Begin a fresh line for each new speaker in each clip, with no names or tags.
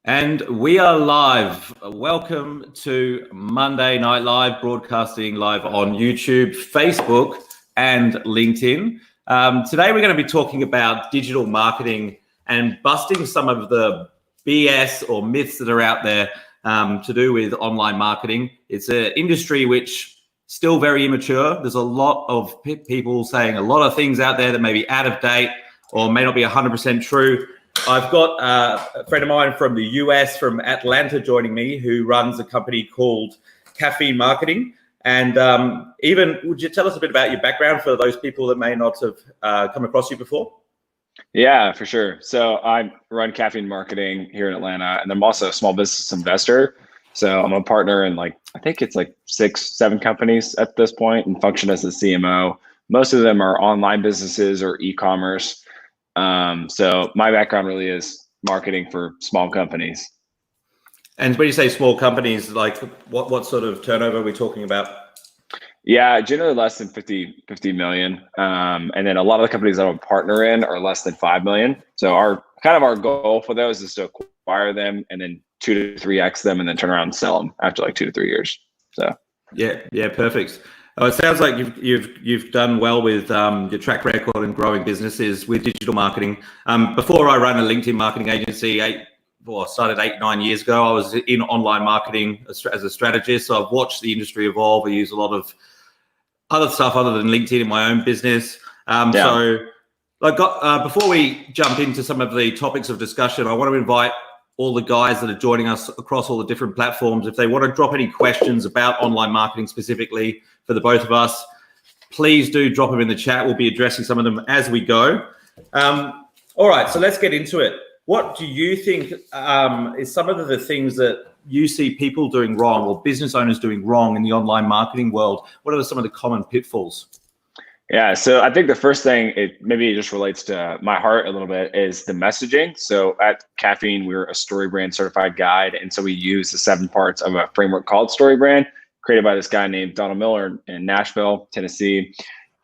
And we are live. Welcome to Monday Night Live, broadcasting live on YouTube, Facebook, and LinkedIn. Today, we're going to be talking about digital marketing and busting some of the BS or myths that are out there to do with online marketing. It's an industry which still very immature. There's a lot of people saying a lot of things out there that may be out of date or may not be 100% true. I've got a friend of mine from the US, from Atlanta, joining me, who runs a company called Caffeine Marketing. And Evan, would you tell us a bit about your background for those people that may not have come across you before?
Yeah, for sure. So I run Caffeine Marketing here in Atlanta, and I'm also a small business investor. So I'm a partner in I think it's 6, 7 companies at this point, and function as the CMO. Most of them are online businesses or e-commerce. So my background really is marketing for small companies.
And when you say small companies, what sort of turnover are we talking about?
Yeah, generally less than 50 million. And then a lot of the companies that I'm a partner in are less than 5 million. So our goal for those is to acquire them and then 2 to 3x them and then turn around and sell them after 2 to 3 years. So yeah,
perfect. It sounds like you've done well with your track record in growing businesses with digital marketing. Before I ran a LinkedIn marketing agency, I started 8-9 years ago. I was in online marketing as a strategist. So I've watched the industry evolve. I use a lot of other stuff other than LinkedIn in my own business. So before we jump into some of the topics of discussion, I want to invite all the guys that are joining us across all the different platforms. If they want to drop any questions about online marketing specifically for the both of us, please do drop them in the chat. We'll be addressing some of them as we go. All right, so let's get into it. What do you think is some of the things that you see people doing wrong or business owners doing wrong in the online marketing world? What are some of the common pitfalls?
Yeah, so I think the first thing, maybe it just relates to my heart a little bit, is the messaging. So at Caffeine, we're a StoryBrand certified guide. And so we use the 7 parts of a framework called StoryBrand, created by this guy named Donald Miller in Nashville, Tennessee.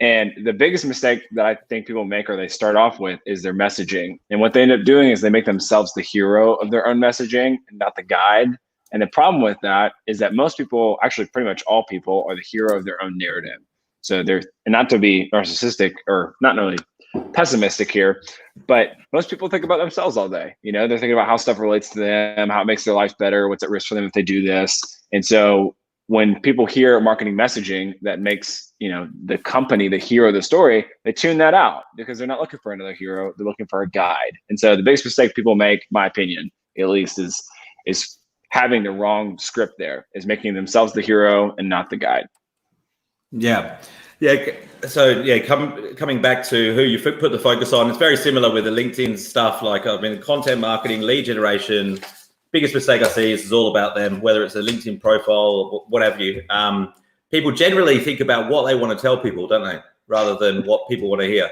And the biggest mistake that I think people make, or they start off with, is their messaging. And what they end up doing is they make themselves the hero of their own messaging and not the guide. And the problem with that is that most people, actually pretty much all people, are the hero of their own narrative. So they're, and not to be narcissistic or not really pessimistic here, but most people think about themselves all day. They're thinking about how stuff relates to them, how it makes their life better, what's at risk for them if they do this. And so when people hear marketing messaging that makes, the company the hero of the story, they tune that out because they're not looking for another hero. They're looking for a guide. And so the biggest mistake people make, my opinion, at least, is having the wrong script there, is making themselves the hero and not the guide.
Yeah. So coming back to who you put the focus on, it's very similar with the LinkedIn stuff. Content marketing, lead generation. Biggest mistake I see is all about them, whether it's a LinkedIn profile or what have you. People generally think about what they want to tell people, don't they, rather than what people want to hear.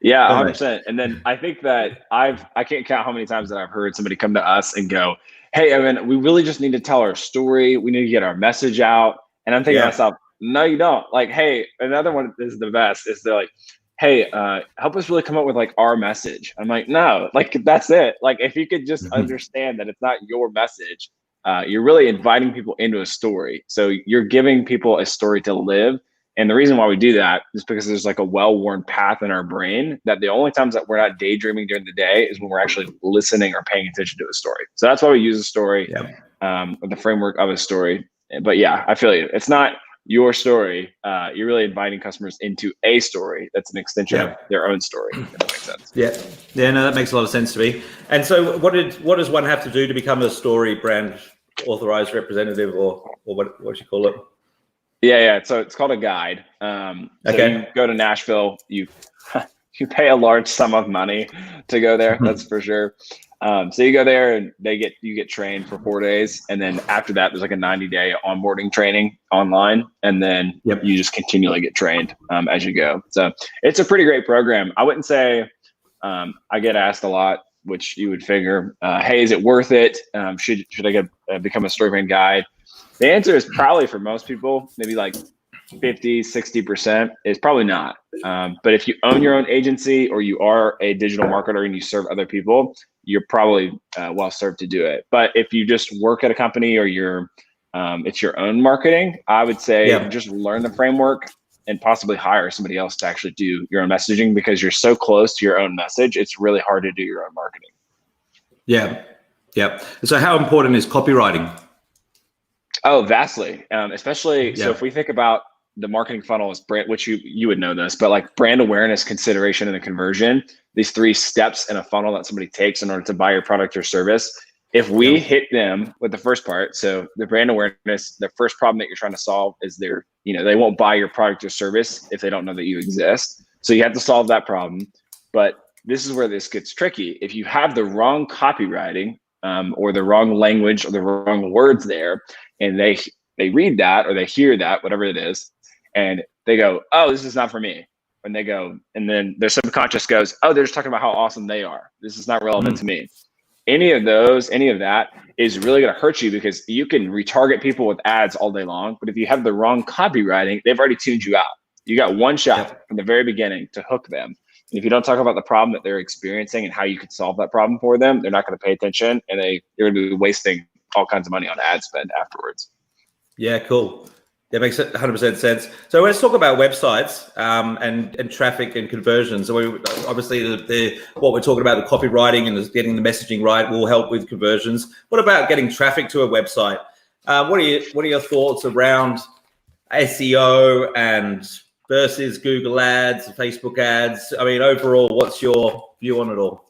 Yeah, 100%. And then I think that I can't count how many times that I've heard somebody come to us and go, "Hey, Evan, we really just need to tell our story. We need to get our message out." And I'm thinking to myself, no, you don't. Hey, another one is the best, is they're like, "Hey, help us really come up with our message." I'm like, no, that's it. If you could just understand that it's not your message, you're really inviting people into a story. So you're giving people a story to live. And the reason why we do that is because there's a well-worn path in our brain that the only times that we're not daydreaming during the day is when we're actually listening or paying attention to a story. So that's why we use a story, or the framework of a story. But yeah, I feel you. It's not your story. You're really inviting customers into a story that's an extension of their own story, if that makes sense.
No, that makes a lot of sense to me. And so what does one have to do to become a Brand Authorized Representative, or what you call it?
Yeah. So it's called a guide. So you go to Nashville, you pay a large sum of money to go there. That's for sure. So you go there and you get trained for 4 days. And then after that, there's a 90-day onboarding training online. And then you just continually get trained as you go. So it's a pretty great program. I wouldn't say, I get asked a lot, which you would figure, hey, is it worth it? Should I become a StoryBrand guide? The answer is probably, for most people, maybe 50, 60% is probably not. But if you own your own agency or you are a digital marketer and you serve other people, you're probably well served to do it. But if you just work at a company or it's your own marketing, I would say just learn the framework and possibly hire somebody else to actually do your own messaging, because you're so close to your own message. It's really hard to do your own marketing.
Yeah. So how important is copywriting?
Oh, vastly. Especially, so if we think about the marketing funnel as brand, which you would know this, but like brand awareness, consideration, and the conversion, these 3 steps in a funnel that somebody takes in order to buy your product or service. If we hit them with the first part, so the brand awareness, the first problem that you're trying to solve is they won't buy your product or service if they don't know that you exist. So you have to solve that problem. But this is where this gets tricky. If you have the wrong copywriting or the wrong language or the wrong words there, and they read that or they hear that, whatever it is, and they go, oh, this is not for me. And they go, and then their subconscious goes, oh, they're just talking about how awesome they are. This is not relevant to me. Any of that is really going to hurt you, because you can retarget people with ads all day long. But if you have the wrong copywriting, they've already tuned you out. You got one shot from the very beginning to hook them. And if you don't talk about the problem that they're experiencing and how you could solve that problem for them, they're not going to pay attention, and they're going to be wasting all kinds of money on ad spend afterwards.
Yeah, cool. That makes 100% sense. So let's talk about websites and traffic and conversions. So obviously what we're talking about, the copywriting and getting the messaging right, will help with conversions. What about getting traffic to a website? What are your thoughts around SEO and versus Google ads, Facebook ads? I mean, overall, what's your view on it all?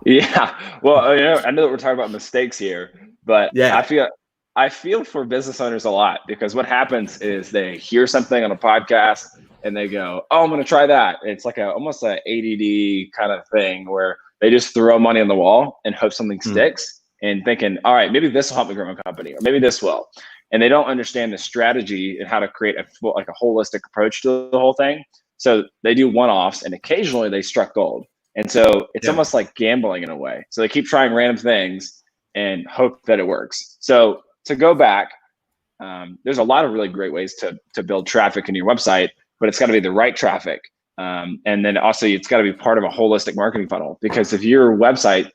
Yeah, well, I know that we're talking about mistakes here, but I feel for business owners a lot, because what happens is they hear something on a podcast and they go, oh, I'm going to try that. It's like almost an ADD kind of thing where they just throw money on the wall and hope something sticks, and thinking, all right, maybe this will help me grow my company, or maybe this will. And they don't understand the strategy and how to create a holistic approach to the whole thing. So they do one-offs, and occasionally they struck gold. And so it's almost like gambling in a way. So they keep trying random things and hope that it works. So to go back, there's a lot of really great ways to build traffic in your website, but it's got to be the right traffic. And then also it's got to be part of a holistic marketing funnel, because if your website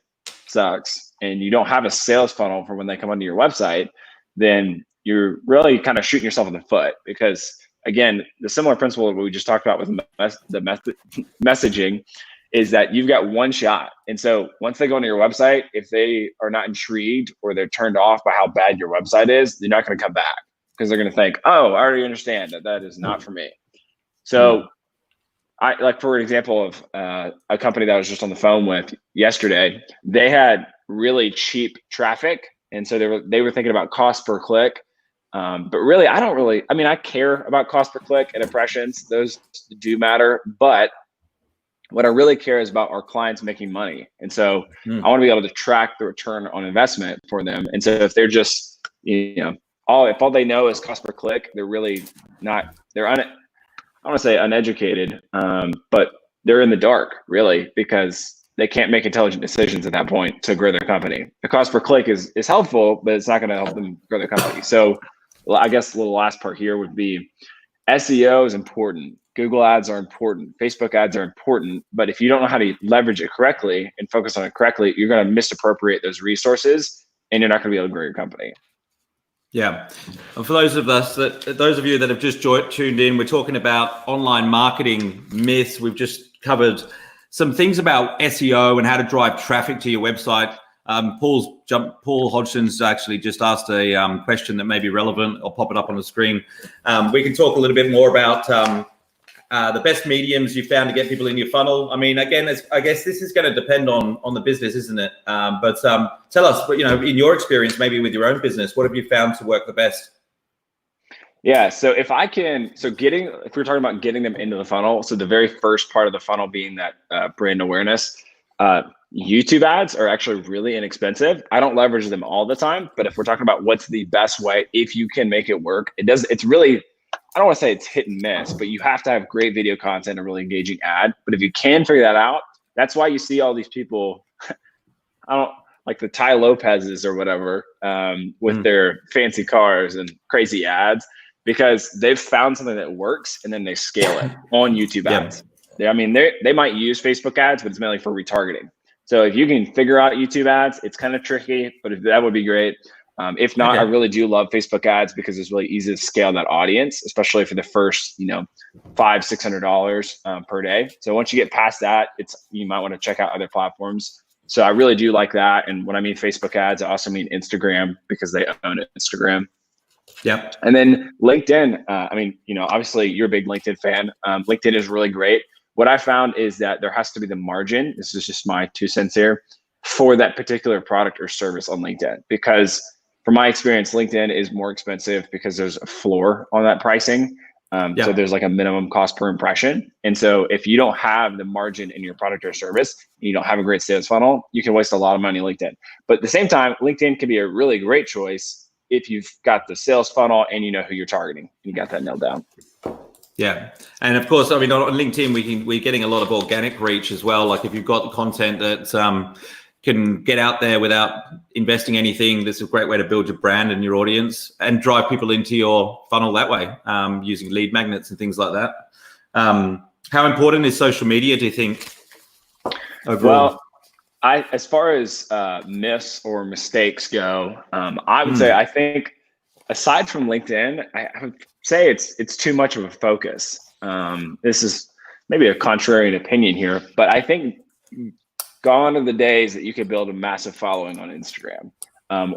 sucks and you don't have a sales funnel for when they come onto your website, then you're really kind of shooting yourself in the foot, because again, the similar principle that we just talked about with the messaging is that you've got one shot. And so once they go onto your website, if they are not intrigued or they're turned off by how bad your website is, they're not going to come back, because they're going to think, oh, I already understand that is not for me. So I, like, for example of a company that I was just on the phone with yesterday, they had really cheap traffic. And so they were thinking about cost per click. But really, I care about cost per click and impressions. Those do matter. But what I really care is about our clients making money. And so I want to be able to track the return on investment for them. And so if they're just, if all they know is cost per click, they're really not, I don't want to say uneducated, but they're in the dark, really, because they can't make intelligent decisions at that point to grow their company. The cost per click is helpful, but it's not going to help them grow their company. So I guess the last part here would be SEO is important. Google ads are important. Facebook ads are important. But if you don't know how to leverage it correctly and focus on it correctly, you're going to misappropriate those resources, and you're not going to be able to grow your company.
Yeah. And for those of you that have just tuned in, we're talking about online marketing myths. We've just covered some things about SEO and how to drive traffic to your website. Paul Hodgson's actually just asked a question that may be relevant. I'll pop it up on the screen. We can talk a little bit more about the best mediums you found to get people in your funnel. I mean, again, I guess this is going to depend on the business, isn't it? But tell us, in your experience, maybe with your own business, what have you found to work the best?
Yeah. So if we're talking about getting them into the funnel, so the very first part of the funnel being that brand awareness, YouTube ads are actually really inexpensive. I don't leverage them all the time, but if we're talking about what's the best way, if you can make it work, it's really, I don't want to say it's hit and miss, but you have to have great video content and really engaging ad. But if you can figure that out, that's why you see all these people, like the Ty Lopez's or whatever, with their fancy cars and crazy ads, because they've found something that works and then they scale it on YouTube ads. They might use Facebook ads, but it's mainly for retargeting. So if you can figure out YouTube ads, it's kind of tricky, but that would be great. If not, I really do love Facebook ads because it's really easy to scale that audience, especially for the first, $500-$600 per day. So once you get past that, you might want to check out other platforms. So I really do like that. And when I mean Facebook ads, I also mean Instagram because they own Instagram.
Yeah.
And then LinkedIn, obviously you're a big LinkedIn fan. LinkedIn is really great. What I found is that there has to be the margin. This is just my 2 cents here for that particular product or service on LinkedIn, because from my experience, LinkedIn is more expensive because there's a floor on that pricing. So there's like a minimum cost per impression. And so if you don't have the margin in your product or service, you don't have a great sales funnel, you can waste a lot of money on LinkedIn. But at the same time, LinkedIn can be a really great choice if you've got the sales funnel and you know who you're targeting. You got that nailed down.
Yeah. And of course, on LinkedIn, we're getting a lot of organic reach as well. Like if you've got the content that can get out there without investing anything, that's a great way to build your brand and your audience and drive people into your funnel that way, using lead magnets and things like that. How important is social media, do you think, overall?
Well, as far as myths or mistakes go, I would say, I think aside from LinkedIn, I would say it's too much of a focus. This is maybe a contrarian opinion here, but I think gone are the days that you could build a massive following on Instagram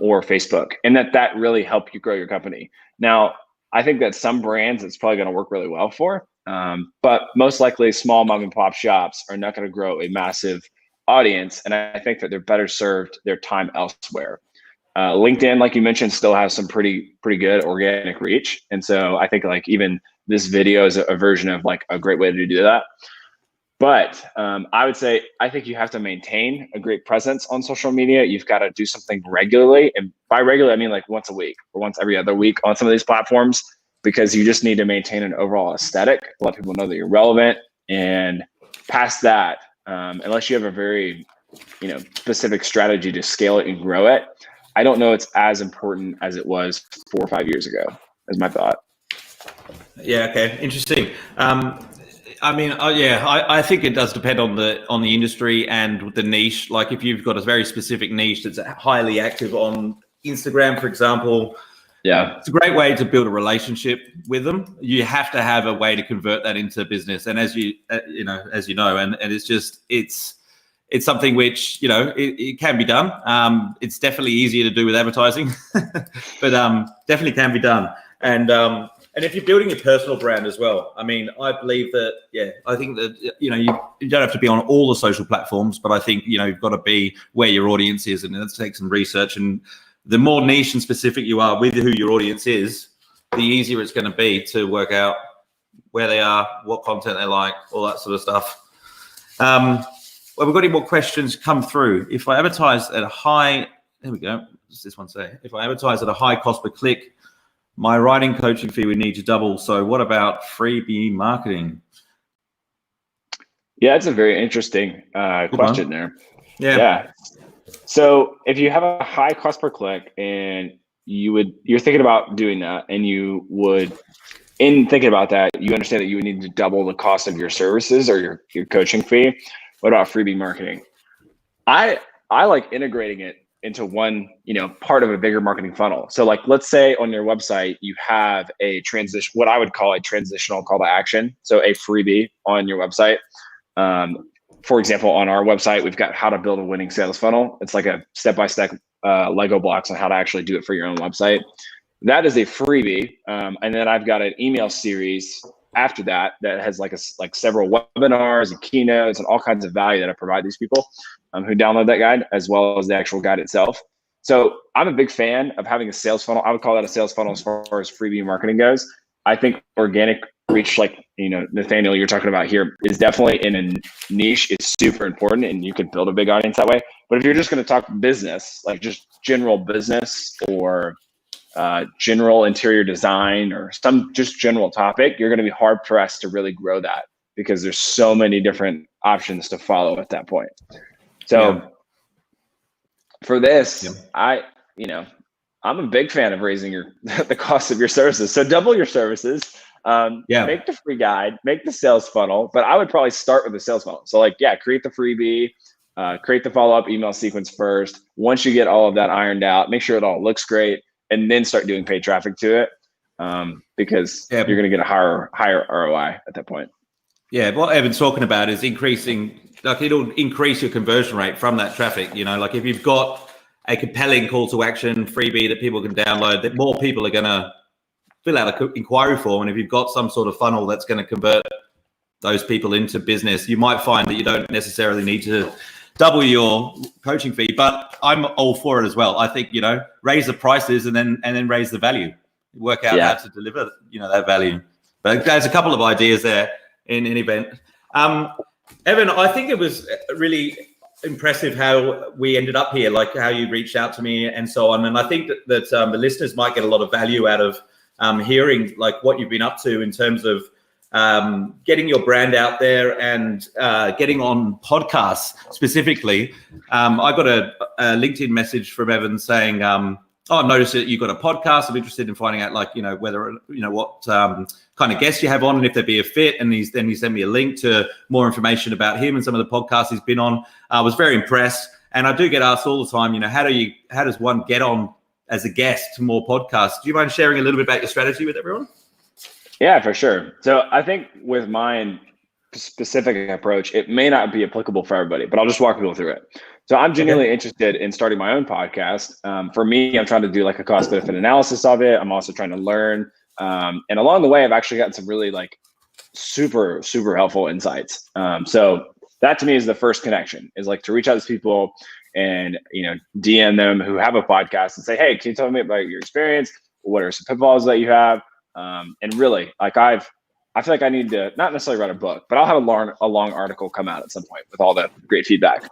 or Facebook, and that really help you grow your company. Now, I think that some brands it's probably going to work really well for, but most likely small mom and pop shops are not going to grow a massive audience, and I think that they're better served their time elsewhere. LinkedIn, like you mentioned, still has some pretty good organic reach, and so I think like even this video is a version of like a great way to do that. But I would say, I think you have to maintain a great presence on social media. You've got to do something regularly. And by regular, I mean like once a week or once every other week on some of these platforms, because you just need to maintain an overall aesthetic, let people know that you're relevant. And past that, unless you have a very, specific strategy to scale it and grow it, I don't know it's as important as it was 4 or 5 years ago, is my thought.
Yeah. Okay. Interesting. I think it does depend on the industry and the niche. Like if you've got a very specific niche that's highly active on Instagram, for example, it's a great way to build a relationship with them. You have to have a way to convert that into business. And as you know, and it's something which, it can be done. It's definitely easier to do with advertising, but definitely can be done. And if you're building a personal brand as well, I mean, I believe that, I think that, you don't have to be on all the social platforms, but I think, you've got to be where your audience is, and let's take some research. And the more niche and specific you are with who your audience is, the easier it's going to be to work out where they are, what content they like, all that sort of stuff. Well, we've got any more questions come through. If I advertise at a high, there we go. What does this one say? If I advertise at a high cost per click, my writing coaching fee would need to double. So what about freebie marketing?
Yeah, it's a very interesting question there.
Yeah.
So if you have a high cost per click and you're thinking about doing that, and you would, in thinking about that, you understand that you would need to double the cost of your services or your coaching fee. What about freebie marketing? I like integrating it into one, part of a bigger marketing funnel. So like, let's say on your website, you have what I would call a transitional call to action. So a freebie on your website. For example, on our website, we've got how to build a winning sales funnel. It's like a step-by-step Lego blocks on how to actually do it for your own website. That is a freebie. And then I've got an email series after that has like several webinars and keynotes and all kinds of value that I provide these people who download that guide, as well as the actual guide itself. So I'm a big fan of having a sales funnel. I would call that a sales funnel as far as freebie marketing goes. I think organic reach, like, Nathaniel, you're talking about here, is definitely in a niche. It's super important, and you can build a big audience that way. But if you're just going to talk business, like just general business or general interior design or some just general topic, you're going to be hard pressed to really grow that, because there's so many different options to follow at that point. So for this, I'm a big fan of raising the cost of your services. So double your services, make the free guide, make the sales funnel, but I would probably start with the sales funnel. So create the freebie, create the follow-up email sequence first. Once you get all of that ironed out, make sure it all looks great, and then start doing paid traffic to it, because you're going to get a higher ROI at that point.
Yeah, what Evan's talking about is increasing, like it'll increase your conversion rate from that traffic. You know, like if you've got a compelling call to action freebie that people can download, that more people are going to fill out an inquiry form. And if you've got some sort of funnel that's going to convert those people into business, you might find that you don't necessarily need to double your coaching fee. But I'm all for it as well. I think, you know, raise the prices and then raise the value. Work out how to deliver, you know, that value. But there's a couple of ideas there in an event. Evan, I think it was really impressive how we ended up here, like how you reached out to me and so on. And I think that the listeners might get a lot of value out of hearing like what you've been up to in terms of getting your brand out there and getting on podcasts specifically. I got a LinkedIn message from Evan saying, I've noticed that you've got a podcast. I'm interested in finding out, like, you know, whether, you know, what kind of guests you have on and if there'd be a fit. And he sent me a link to more information about him and some of the podcasts he's been on. I was very impressed. And I do get asked all the time, you know, how does one get on as a guest to more podcasts? Do you mind sharing a little bit about your strategy with everyone?
Yeah, for sure. So I think with my specific approach, it may not be applicable for everybody, but I'll just walk people through it. So I'm genuinely interested in starting my own podcast. For me, I'm trying to do like a cost benefit analysis of it. I'm also trying to learn. And along the way, I've actually gotten some really like super, super helpful insights. So that to me is the first connection, is like to reach out to people and, you know, DM them who have a podcast and say, hey, can you tell me about your experience? What are some pitfalls that you have? And really, like I feel like I need to not necessarily write a book, but I'll have a long article come out at some point with all that great feedback.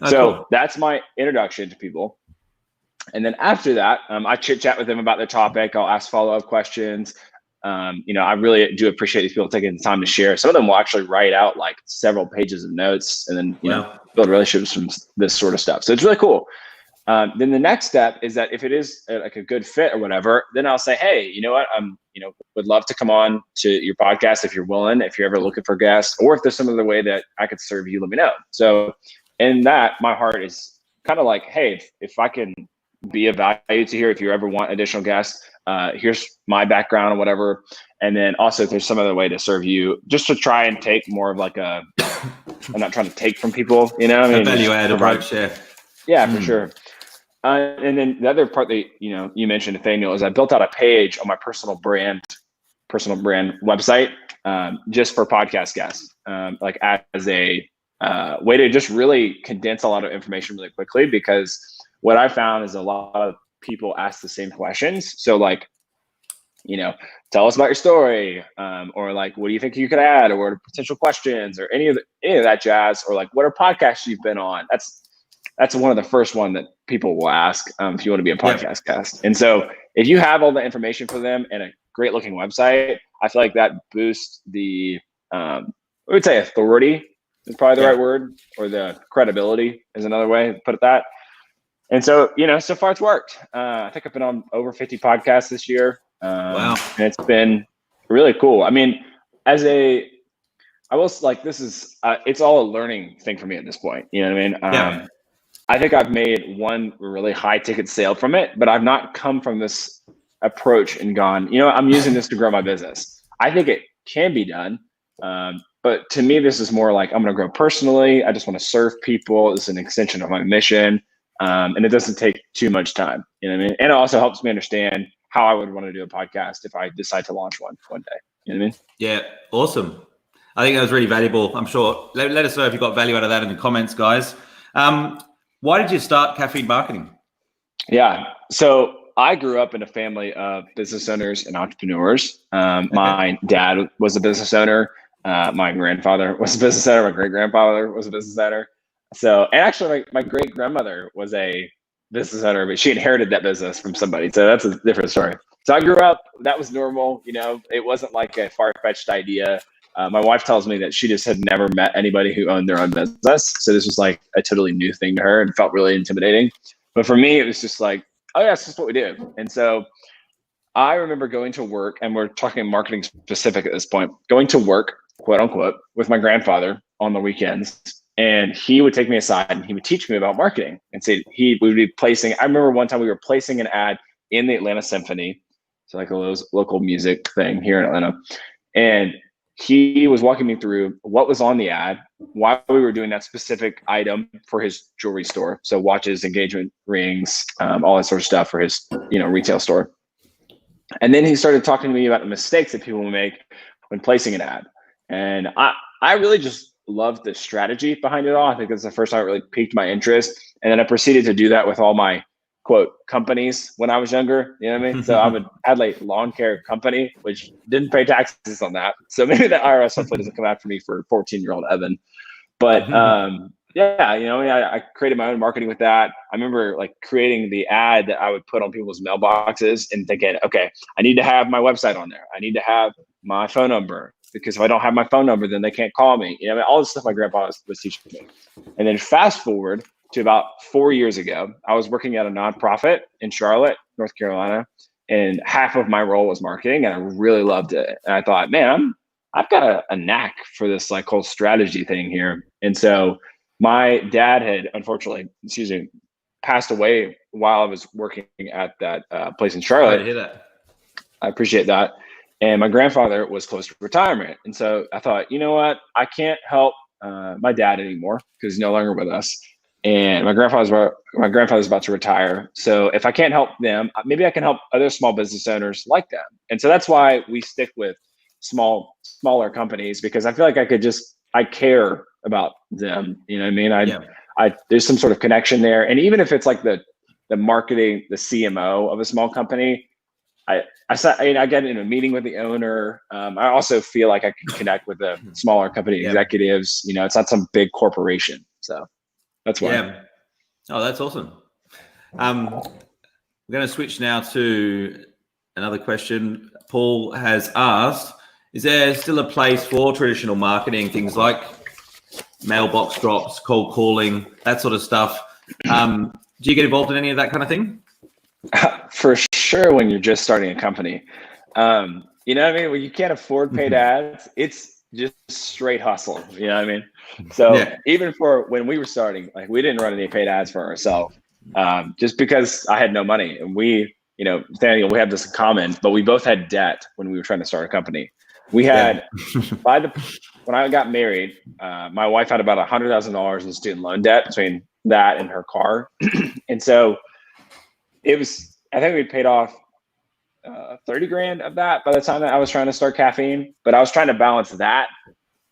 So that's my introduction to people. And then after that, I chit chat with them about their topic. I'll ask follow-up questions. You know, I really do appreciate these people taking the time to share. Some of them will actually write out like several pages of notes and then, you know, build relationships from this sort of stuff. So it's really cool. Then the next step is that if it is like a good fit or whatever, then I'll say, hey, you know what? You know, would love to come on to your podcast if you're willing, if you're ever looking for guests, or if there's some other way that I could serve you, let me know. So in that, my heart is kind of like, hey, if I can be of value to here, if you ever want additional guests, here's my background or whatever. And then also if there's some other way to serve you, just to try and take more of like I'm not trying to take from people, you know, I mean,
value add approach,
yeah, for sure. And then the other part that, you know, you mentioned, Nathaniel, is I built out a page on my personal brand website, just for podcast guests, like as a way to just really condense a lot of information really quickly, because what I found is a lot of people ask the same questions. So like, you know, tell us about your story, or like, what do you think you could add, or what are potential questions, or any of that jazz, or like, what are podcasts you've been on? That's one of the first one that people will ask if you want to be a podcast guest. And so if you have all the information for them and a great looking website, I feel like that boosts the, I would say authority is probably the right word, or the credibility is another way to put it that. And so, you know, so far it's worked. I think I've been on over 50 podcasts this year. And it's been really cool. I mean, I will like, this is, it's all a learning thing for me at this point. You know what I mean? I think I've made one really high ticket sale from it, but I've not come from this approach and gone, you know, I'm using this to grow my business. I think it can be done. But to me, this is more like, I'm going to grow personally. I just want to serve people. It's an extension of my mission. And it doesn't take too much time. You know what I mean? And it also helps me understand how I would want to do a podcast if I decide to launch one day. You know what I mean? Yeah.
Awesome. I think that was really valuable. I'm sure. Let us know if you got value out of that in the comments, guys. Why did you start Caffeine Marketing?
Yeah. So I grew up in a family of business owners and entrepreneurs. My dad was a business owner. My grandfather was a business owner. My great-grandfather was a business owner. So, and actually my great-grandmother was a business owner, but she inherited that business from somebody. So that's a different story. So I grew up, that was normal. You know, it wasn't like a far-fetched idea. My wife tells me that she just had never met anybody who owned their own business. So this was like a totally new thing to her and felt really intimidating. But for me, it was just like, oh yeah, it's just what we do. And so I remember going to work, and we're talking marketing specific at this point, going to work, quote unquote, with my grandfather on the weekends. And he would take me aside and he would teach me about marketing and say we would be placing. I remember one time we were placing an ad in the Atlanta Symphony, so like a local music thing here in Atlanta, and he was walking me through what was on the ad, why we were doing that specific item for his jewelry store. So watches, engagement rings, all that sort of stuff for his, retail store. And then he started talking to me about the mistakes that people make when placing an ad. And I really just loved the strategy behind it all. I think that's the first time it really piqued my interest. And then I proceeded to do that with all my quote companies when I was younger. You know what I mean? So I had like lawn care company, which didn't pay taxes on that. So maybe the IRS hopefully doesn't come after me for 14-year-old Evan. But I created my own marketing with that. I remember like creating the ad that I would put on people's mailboxes and thinking, okay, I need to have my website on there. I need to have my phone number, because if I don't have my phone number, then they can't call me. All this stuff my grandpa was teaching me. And then fast forward to about 4 years ago, I was working at a nonprofit in Charlotte, North Carolina, and half of my role was marketing, and I really loved it. And I thought, man, I've got a knack for this like whole strategy thing here. And so my dad had unfortunately, passed away while I was working at that place in Charlotte.
Sorry to hear that.
I appreciate that. And my grandfather was close to retirement. And so I thought, you know what? I can't help my dad anymore because he's no longer with us. And my grandfather's about to retire. So if I can't help them, maybe I can help other small business owners like them. And so that's why we stick with smaller companies, because I feel like I care about them. You know what I mean? There's some sort of connection there. And even if it's like the marketing, the CMO of a small company, I get in a meeting with the owner. I also feel like I can connect with the smaller company executives. It's not some big corporation. So that's why.
Yeah. Oh, that's awesome. We're going to switch now to another question. Paul has asked, is there still a place for traditional marketing, things like mailbox drops, cold calling, that sort of stuff? Do you get involved in any of that kind of thing?
For sure, when you're just starting a company. You know what I mean? When you can't afford paid ads, it's just straight hustle. You know what I mean? So even for when we were starting, like we didn't run any paid ads for ourselves, just because I had no money. And Nathanial, we have this in common, but we both had debt when we were trying to start a company. We had, when I got married, my wife had about $100,000 in student loan debt between that and her car. And so I think we paid off 30 grand of that by the time that I was trying to start Caffeine, but I was trying to balance that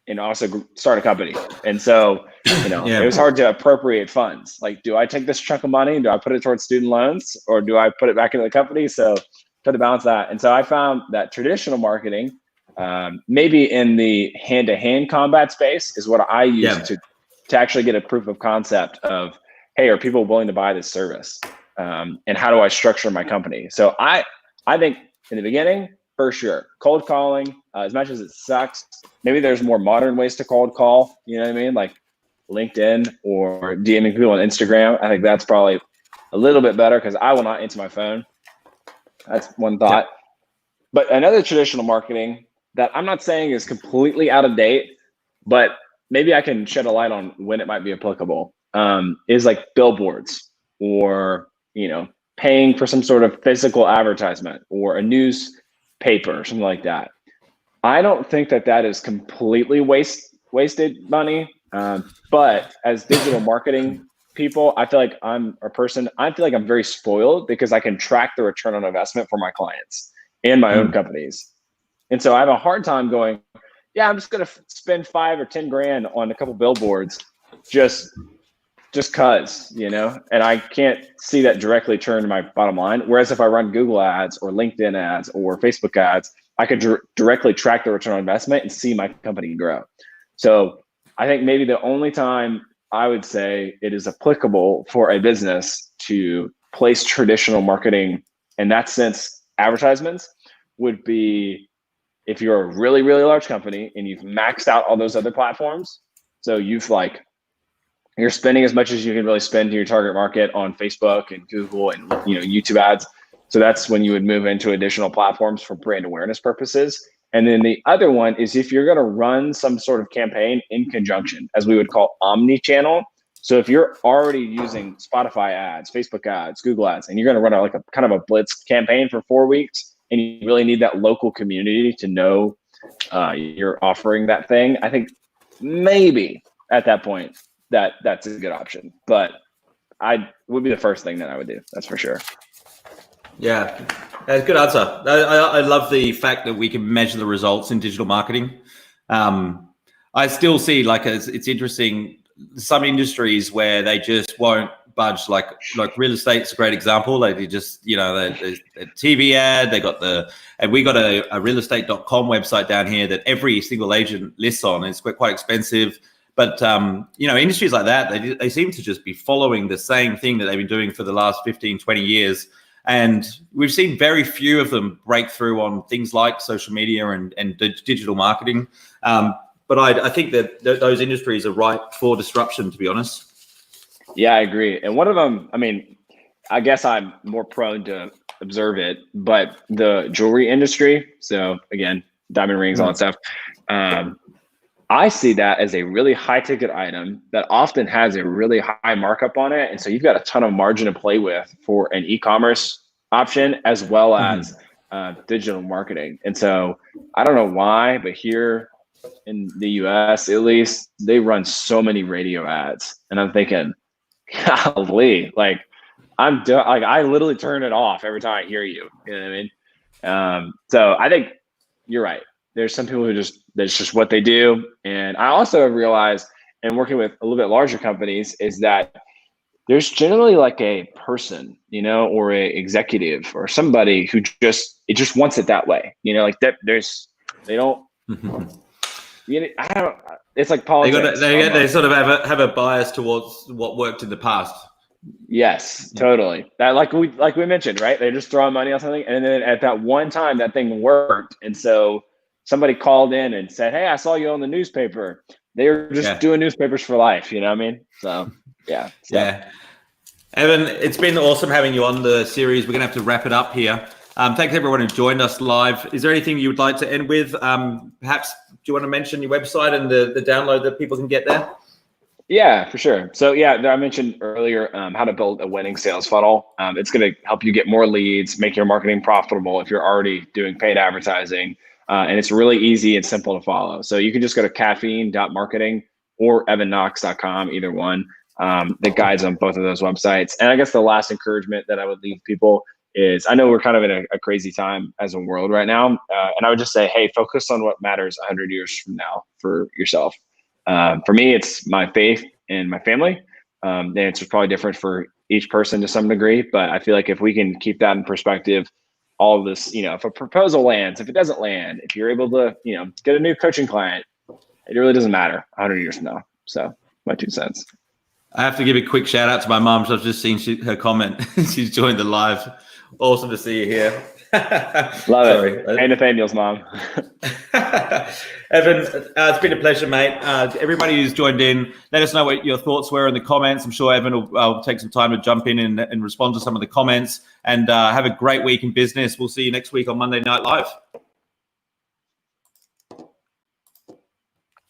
and also start a company. And so, it was hard to appropriate funds. Like, do I take this chunk of money? Do I put it towards student loans, or do I put it back into the company? So try to balance that. And so I found that traditional marketing, maybe in the hand-to-hand combat space, is what I use to actually get a proof of concept of, hey, are people willing to buy this service? And how do I structure my company? So I think in the beginning, for sure, cold calling, as much as it sucks, maybe there's more modern ways to cold call, you know what I mean? Like LinkedIn or DMing people on Instagram. I think that's probably a little bit better because I will not answer my phone. That's one thought. But another traditional marketing that I'm not saying is completely out of date, but maybe I can shed a light on when it might be applicable, is like billboards, or paying for some sort of physical advertisement or a newspaper or something like that. I don't think that is completely wasted money. But as digital marketing people, I feel like I'm very spoiled because I can track the return on investment for my clients and my own companies. And so I have a hard time going, I'm just going to spend 5 or 10 grand on a couple billboards just cause, and I can't see that directly turn to my bottom line. Whereas if I run Google ads or LinkedIn ads or Facebook ads, I could directly track the return on investment and see my company grow. So I think maybe the only time I would say it is applicable for a business to place traditional marketing in that sense, advertisements, would be if you're a really, really large company and you've maxed out all those other platforms. So you're spending as much as you can really spend to your target market on Facebook and Google and YouTube ads. So that's when you would move into additional platforms for brand awareness purposes. And then the other one is if you're going to run some sort of campaign in conjunction, as we would call omni-channel. So if you're already using Spotify ads, Facebook ads, Google ads, and you're going to run like a kind of a blitz campaign for 4 weeks, and you really need that local community to know you're offering that thing, I think maybe at that point that's a good option. But I would be the first thing that I would do. That's for sure.
Yeah, that's a good answer. I love the fact that we can measure the results in digital marketing. I still see like it's interesting, some industries where they just won't budge, like real estate's a great example. Like they just, the TV ad, and we got a realestate.com website down here that every single agent lists on. It's quite expensive. But, industries like that, they seem to just be following the same thing that they've been doing for the last 15, 20 years. And we've seen very few of them break through on things like social media and digital marketing. But I think that those industries are ripe for disruption, to be honest.
Yeah, I agree. And one of them, I guess I'm more prone to observe it, but the jewelry industry, so again, diamond rings, all that stuff, I see that as a really high ticket item that often has a really high markup on it. And so you've got a ton of margin to play with for an e-commerce option as well as digital marketing. And so I don't know why, but here in the US, at least, they run so many radio ads. And I'm thinking, golly, I literally turn it off every time I hear you. You know what I mean? So I think you're right. There's some people that's just what they do. And I also realized, and working with a little bit larger companies, is that there's generally like a person, or a executive or somebody who just wants it that way. Like that they don't, I don't, it's like politics.
They sort of have a bias towards what worked in the past.
Yes, totally. That like we mentioned, right? They're just throwing money on something, and then at that one time that thing worked, and so somebody called in and said, "Hey, I saw you on the newspaper." They were just doing newspapers for life, you know what I mean? So yeah.
Evan, it's been awesome having you on the series. We're gonna have to wrap it up here. Thanks everyone who joined us live. Is there anything you would like to end with? Perhaps do you want to mention your website and the download that people can get there?
Yeah, for sure. So I mentioned earlier how to build a winning sales funnel. It's going to help you get more leads, make your marketing profitable if you're already doing paid advertising. And it's really easy and simple to follow. So you can just go to caffeine.marketing or evanknox.com, either one. That guides on both of those websites. And I guess the last encouragement that I would leave people is, I know we're kind of in a crazy time as a world right now. And I would just say, hey, focus on what matters 100 years from now for yourself. For me, it's my faith and my family. And it's probably different for each person to some degree, but I feel like if we can keep that in perspective, all of this, if a proposal lands, if it doesn't land, if you're able to, get a new coaching client, it really doesn't matter 100 years from now. So my 2 cents.
I have to give a quick shout out to my mom. I've just seen her comment. She's joined the live. Awesome to see you here.
Love it. Hey, Nathaniel's mom.
Evan, it's been a pleasure, mate. Everybody who's joined in, let us know what your thoughts were in the comments. I'm sure Evan will take some time to jump in and respond to some of the comments. And have a great week in business. We'll see you next week on Monday Night Live.